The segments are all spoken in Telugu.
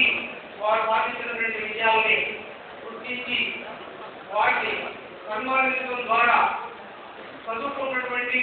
ఇప్పటికీ వారు సాధించినటువంటి విజయాల్ని గుర్తించి వాటిని సన్మానించడం ద్వారా చదువుకున్నటువంటి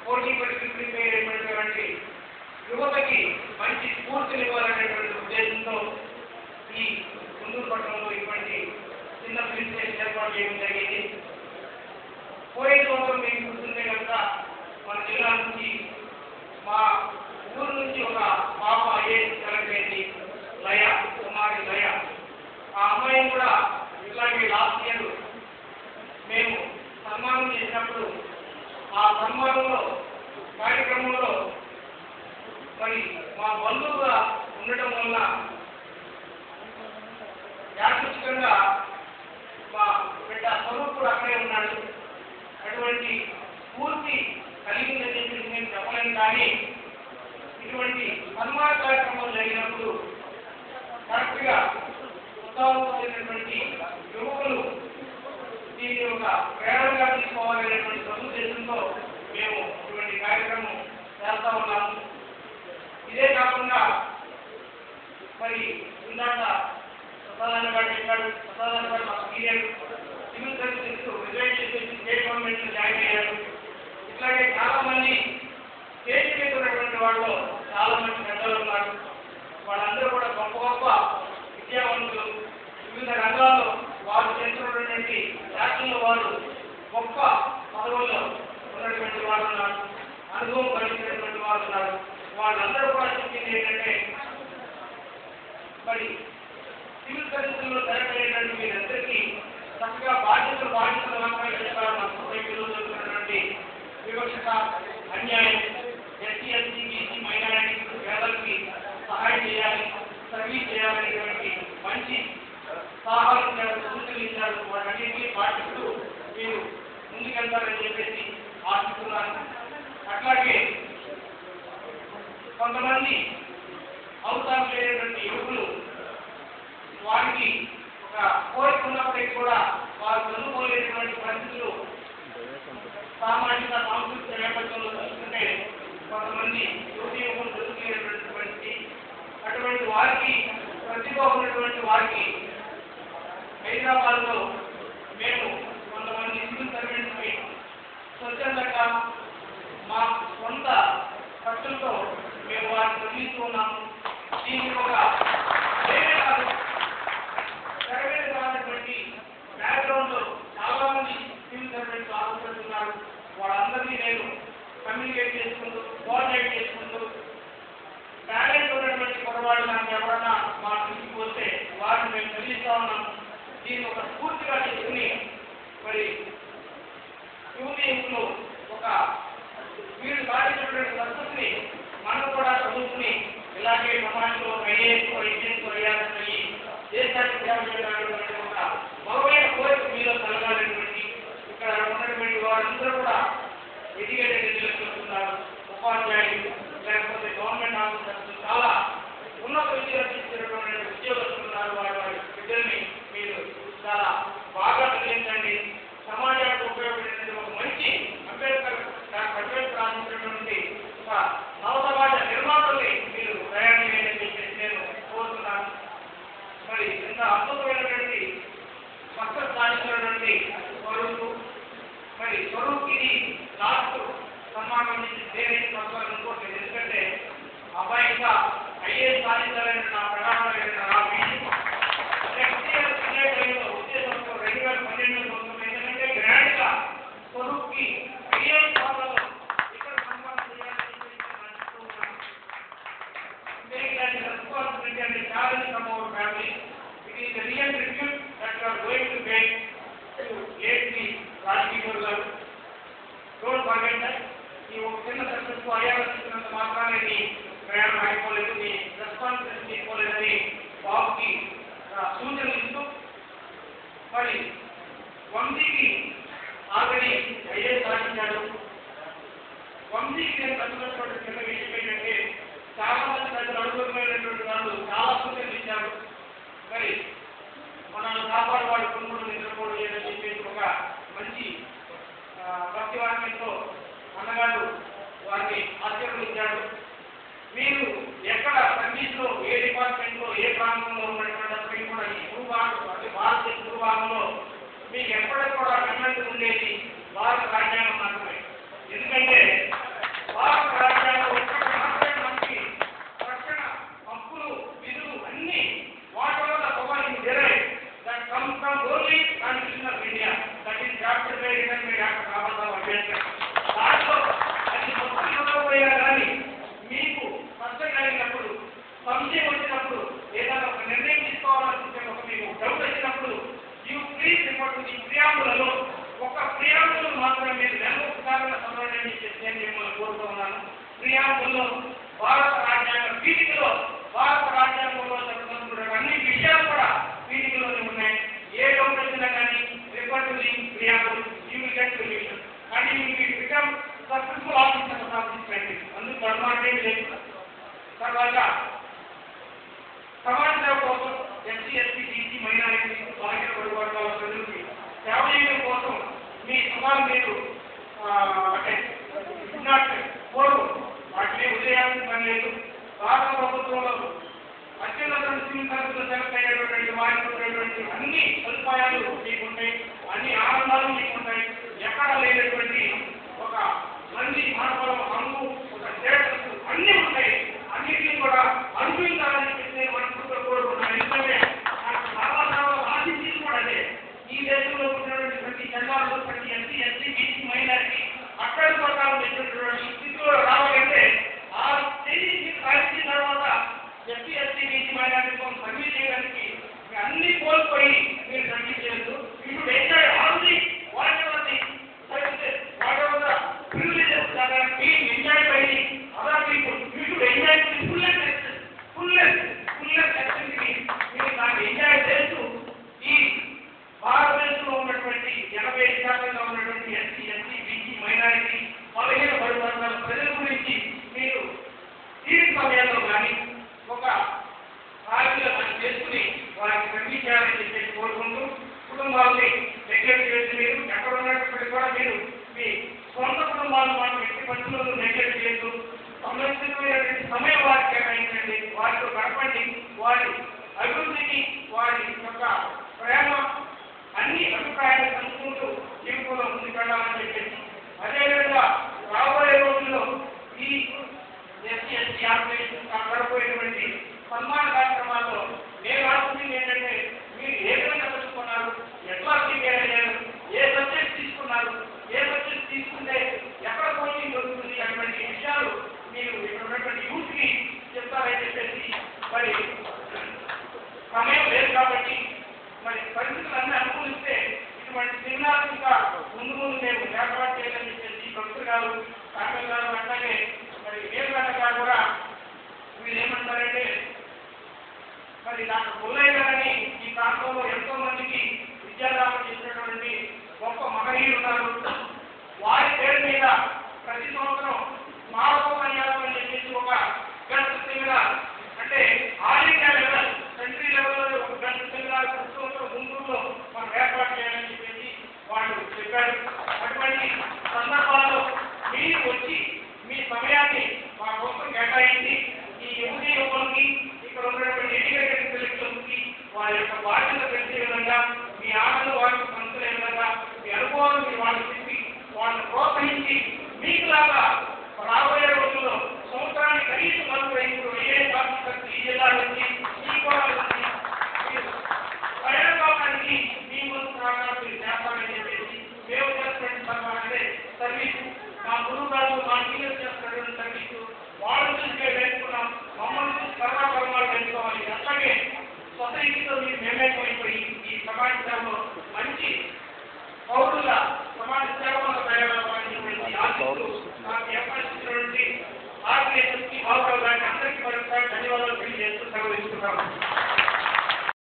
పోటీ పరిస్థితులైనటువంటి యువతకి మంచి స్ఫూర్తినివ్వాలనేటువంటి ఉద్దేశంతో ఈ గుంటూరు పట్టణంలో ఇటువంటి చిన్న ప్రెజెంటేషన్ ఏర్పాటు చేయడం జరిగింది. పోయే సంవత్సరం మీకు గుర్తుంటే కనుక మన జిల్లా నుంచి మా ఊరు నుంచి ఒక పాప సెలెక్ట్ అయింది, లయ, కుమారి లయ. ఆ అమ్మాయిని కూడా ఇట్లాంటి లాస్ట్ ఇయర్ మేము సన్మానం చేసినప్పుడు ఆ సన్మానంలో కార్యక్రమంలో మరి మా బంధువుగా ఉండటం వల్ల యాదృచ్ఛికంగా మా బిడ్డ స్వరూప్ కూడా అక్కడే ఉన్నాడు. అటువంటి స్ఫూర్తి కలిగిందని చెప్పి నేను చెప్పలేను. కానీ ఇటువంటి సన్మాన కార్యక్రమాలు జరిగినప్పుడు కరెక్ట్గా ఉత్సాహంతో లేనటువంటి యువకులు దీన్ని ఒక ప్రేరణగా తీసుకోవాలనేటువంటి సదుద్దేశంతో మేము ఇటువంటి కార్యక్రమం చేస్తా ఉన్నాము. ఇదే కాకుండా మరి ఇందాక ప్రసాదాన్ని గారు చెప్పాడు, ప్రసాదాన్ని గారు మా సీనియర్ సివిల్ సర్వీసెస్ రిజైన్ చేసి స్టేట్ గవర్నమెంట్ జాయిన్ అయ్యారు. ఇట్లాగే చాలా మంది స్టేట్ మీద ఉన్నటువంటి వాళ్ళు చాలా మంది పెద్దలు ఉన్నారు. వాళ్ళందరూ కూడా గొప్ప గొప్ప విద్యావంతులు, వివిధ రంగాల్లో వారు చేస్తున్నటువంటి శాఖల్లో వారు గొప్ప పదవుల్లో ఉన్నటువంటి వారు ఉన్నారు, అనుభవం కలిగినటువంటి వారు ఉన్నారు. వాళ్ళందరూ కూడా చెప్పింది ఏంటంటే మరి సివిల్ సర్వీసుల్లో సెలెక్ట్ అయ్యేటువంటి మీరందరికీ చక్కగా బాధ్యతలు మాత్రమే చెప్పారు. మన సొసైటీలో జరుగుతున్నటువంటి వివక్షత, అన్యాయం, ఎస్సీ, ఎస్టీ, బీసీ, మైనారిటీస్, పేదలకి సహాయం చేయాలి, సర్వీస్ చేయాలనేటువంటి మంచి సహాయం సూచనలించారు. వాటన్నింటినీ పాటిస్తూ మీరు ముందుకెళ్తారని చెప్పేసి ఆశిస్తున్నాను. అట్లాగే కొంతమంది అవసరం లేనటువంటి యువకులు వారికి ఒక కోరిక ఉన్నప్పటికీ కూడా వారు చదువుకోలేనటువంటి పరిస్థితులు సామాజిక సాంస్కృతిక నేపథ్యంలో చూస్తుంటే కొంతమంది యువకులు చదువుకునేటువంటి పరిస్థితి. అటువంటి వారికి ప్రతిభ ఉన్నటువంటి వారికి హైదరాబాద్లో మేము కొంతమంది సివిల్ సర్వెంట్స్ని స్వచ్ఛందంగా మా సొంత ఖర్చులతో మేము వారిని చదివిస్తూ ఉన్నాము. దీనికి ఒక వేరే కాదు, తెరవేది కానటువంటి బ్యాక్గ్రౌండ్లో చాలా మంది సివిల్ సర్వెంట్స్ ఆలోచిస్తున్నారు. వాళ్ళందరినీ నేను కమ్యూనికేట్ చేసుకుంటూ, కోఆర్డినేట్ చేసుకుంటూ, టాలెంట్ ఉన్నటువంటి పొరవాళ్ళు నాకు ఎవరన్నా మా దృష్టికి వస్తే వారిని మేము చదివిస్తూ ఉన్నాము. దీన్ని ఒక స్ఫూర్తిగా తీసుకుని మరి యువకులు ఒక వీళ్ళు సాధించినటువంటి సక్సెస్ని మనం కూడా చదువుకుని ఇలాగే సమాజంలో ఐఏఎస్ అయ్యి దేశానికి సేవ చేయడానికి ఒక బలమైన కోరిక మీలో కలగాలనేటువంటి ఇక్కడ ఉన్నటువంటి వారందరూ కూడా ఎడ్యుకేటెడ్ ఇంజనీర్స్ ఉన్నారు, ఉపాధ్యాయులు, లేకపోతే గవర్నమెంట్ ఆఫీసర్స్, చాలా ఉన్నత విద్యలు తీసుకున్నటువంటి ఉద్యోగస్తులు ఉన్నారు. వారి విద్యల్ని మీరు చాలా బాగా చదివించండి. సమాజానికి ఉపయోగపడేటువంటి ఒక మంచి అంబేద్కర్ ఆశించినటువంటి ఒక నవసమాజ నిర్మాతల్ని మీరు ప్రయాణించని చెప్పేసి నేను కోరుతున్నాను. మరి ఇంత అద్భుతమైనటువంటి సక్సెస్ సాధించినటువంటి స్వరూపు, మరి స్వరూప్కి లాస్ట్ సన్మానం నుంచి దేనికి పక్కన అనుకోవట్లేదు. ఎందుకంటే అబ్బాయి ఇంకా ఐఏఎస్ సాధించాలని నా ప్రధానమైన నా నెక్స్ట్ ఇయర్ ఉద్దేశంతో 2012 సంవత్సరం ఏంటంటే గ్రాండ్ గా స్వరూప్కి ఐఏఎస్ పాత్రలో ఇక్కడ సన్మానం చేయాలని responsibility and challenge from our family. It is the real tribute that you are going to pay to AP రాజకీయ గారు. Don't forget that. ఈ ఒక చిన్న సక్సెస్ అయ్యాల్సినంత మాత్రాన్ని ప్రయాణం అయిపోలేదు. రాజ్యాంగం మాత్రమే. ఎందుకంటే భారత రాజ్యాంగం ఒక్కటి మాత్రమే మనకి రక్షణ హక్కులు విధులు అన్ని what ever the power in derive that comes from only constitution of India, that is drafted by doctor Babasaheb Ambedkar. దాంట్లో అది మొత్తం ఇవ్వకపోయినా కానీ మీకు కష్టం కలిగినప్పుడు, సంశయం వచ్చినప్పుడు, ఏదైనా ఒక నిర్ణయం తీసుకోవాలనుకుంటే, ఒక మీకు డౌట్ వచ్చినప్పుడు యూ ప్లీజ్ రిపోర్ట్ ది ప్రియాంబులలో ఒక ప్రియాంబుల్ మాత్రమే మీరు నెలకొకసారి సంబంధించి చేస్తే మిమ్మల్ని కోరుతూ ఉన్నాను. ప్రియాంబుల్లో భారత రాజ్యాంగ పీఠికలో భారత రాజ్యాంగంలో చెప్తున్న అన్ని విషయాలు కూడా పీఠికలోనే ఉన్నాయి. ఏ డౌట్ వచ్చినా కానీ report the preamble, you will get solution and you will become successful officer of this country. అందుకు పరమార్థం లేదు. తర్వాత సమాజ సేవ కోసం ఎస్సీ ఎస్టీ బీసీ మైనారిటీ బలహీన వర్గాల ప్రజలకి సేవ చేయడం కోసం మీ సమాజం మీరు అంటే కోరు వాటిని ఉదయానికి పని లేదు. భారత ప్రభుత్వంలో అత్యున్నత ముస్లిం తరగతులు సెలెక్ట్ అయినటువంటి వారికి ఉన్నటువంటి అన్ని సదుపాయాలు మీకుంటాయి, అన్ని ఆనందాలు మీకుంటాయి. ఎక్కడ లేనటువంటి ఒక మంది మానవుల హంగు, ఒక స్టేటస్ అన్నీ ఉంటాయి. అన్నింటినీ కూడా అనుభవించాలని చెప్పి మనసుతో కోరుకుంటున్నాను. ఎందుకంటే బాబాసాహెబ్ ఆశించింది కూడా అదే. ఈ దేశంలో ఉన్నటువంటి ప్రతి జనాలు, ప్రతి ఎస్సీ ఎస్టీ బీసీ మైనారిటీ అక్కడి ప్రకారం చెప్పినటువంటి స్థితిలో రావాలంటే ఆ స్టేజ్ సాధించిన తర్వాత ఎస్సీ ఎస్టీ బీసీ మైనారిటీతో సర్వీస్ చేయడానికి అన్ని కోల్పోయి మీరు సర్వీస్ చేయొచ్చు. ఇప్పుడు ఎంజాయ్ ఆల్రెడీ వాటి whatever the privileges that are being enjoyed by the other people, you should enjoy the fullest activity. మీరు దాన్ని ఎంజాయ్ చేస్తూ ఈ భారతదేశంలో ఉన్నటువంటి 80% ఉన్నటువంటి ఎస్సీ ఎస్టీ బీసీ మైనారిటీ బలహీన వర్గాల ప్రజల గురించి మీరు తీరిక సమయాల్లో కానీ ఒక కార్యక్రమం కానీ చేసుకుని వారికి సర్వీస్ చేయాలని చెప్పేసి కోరుకుంటూ కుటుంబాలని నెగ్లెక్ట్ చేసి మీరు ఎక్కడ ఉన్నప్పటికీ కూడా మీరు మీ సొంత కుటుంబాలను మనం ఎట్టి పరిస్థితుల్లో నెగ్లెక్ట్ చేయొద్దు. సంబంధించినటువంటి సమయం వారికి కేటాయించండి, వారితో గడపండి, వారి అభివృద్ధికి వారి యొక్క ప్రేమ అన్ని అభిప్రాయాలు పంచుకుంటూ జీవితంలో ముందుకెళ్ళాలని చెప్పేసి, అదేవిధంగా రాబోయే రోజుల్లో ఈ ఎస్సీ ఎస్టీ ఆర్గనైజేషన్ గడపోయేటువంటి సన్మాన కార్యక్రమాల్లో నేను ఆశించింది ఏంటంటే మీరు ఏ విధంగా తెలుసుకున్నారు, ఎట్లా ప్రిపేర్ అయ్యారు, ఏ సబ్జెక్ట్ తీసుకున్నారు, ఏ సబ్జెక్ట్ తీసుకుంటే ఎక్కడ కోచింగ్ దొరుకుతుంది అటువంటి విషయాలు మీరు ఇక్కడ ఉన్నటువంటి యూత్కి చెప్తారని చెప్పేసి, మరి సమయం లేదు కాబట్టి మరి పరిస్థితులన్నీ అనుకూలిస్తే ఇటువంటి సెమినార్స్ ఇంకా ముందు మేము ఏర్పాటు చేయాలని చెప్పేసి ప్రొఫెసర్ గారు, కాంగ్రెస్ గారు అట్లాగే మరి వేరుగడ్డ గారు కూడా మీరు ఏమంటారంటే మరి డాక్టర్ పుల్లయ్య గారని ఈ ప్రాంతంలో ఎంతో మందికి విద్యాదానం చేసినటువంటి గొప్ప మహనీయులు ఉన్నారు. వారి పేరు మీద ప్రతి సంవత్సరం స్మారకోపన్యాసం అని చెప్పేసి ఒక గెస్ట్ సెమినార్, అంటే ఆల్ ఇండియా లెవెల్ కంట్రీ లెవెల్లో ఒక గెస్ట్ సెమినార్ ప్రతి సంవత్సరం గుంటూరులో మనం ఏర్పాటు చేయాలని చెప్పేసి వాళ్ళు చెప్పారు. అటువంటి సందర్భాల్లో మీరు వచ్చి మీ సమయాన్ని మా కోసం కేటాయించి ఈ యువతి యువకులకి ఇక్కడ ఉన్నటువంటి ఎడ్యుకేటెడ్ ఇంటెలెక్చువల్స్కి వారి యొక్క